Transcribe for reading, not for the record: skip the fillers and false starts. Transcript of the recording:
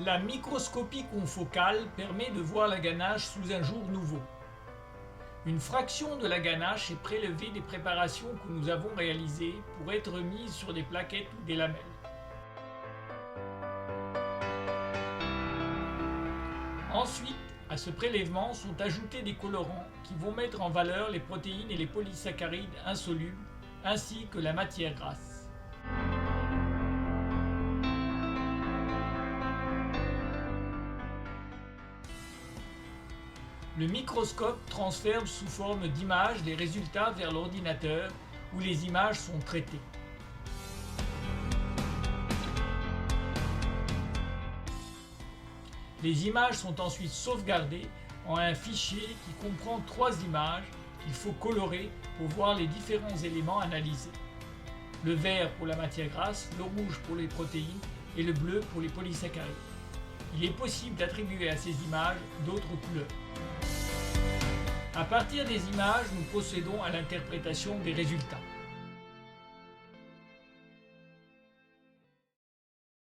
La microscopie confocale permet de voir la ganache sous un jour nouveau. Une fraction de la ganache est prélevée des préparations que nous avons réalisées pour être mise sur des plaquettes ou des lamelles. Ensuite, à ce prélèvement sont ajoutés des colorants qui vont mettre en valeur les protéines et les polysaccharides insolubles, ainsi que la matière grasse. Le microscope transfère sous forme d'images les résultats vers l'ordinateur où les images sont traitées. Les images sont ensuite sauvegardées en un fichier qui comprend 3 images qu'il faut colorer pour voir les différents éléments analysés. Le vert pour la matière grasse, le rouge pour les protéines et le bleu pour les polysaccharides. Il est possible d'attribuer à ces images d'autres couleurs. À partir des images, nous procédons à l'interprétation des résultats.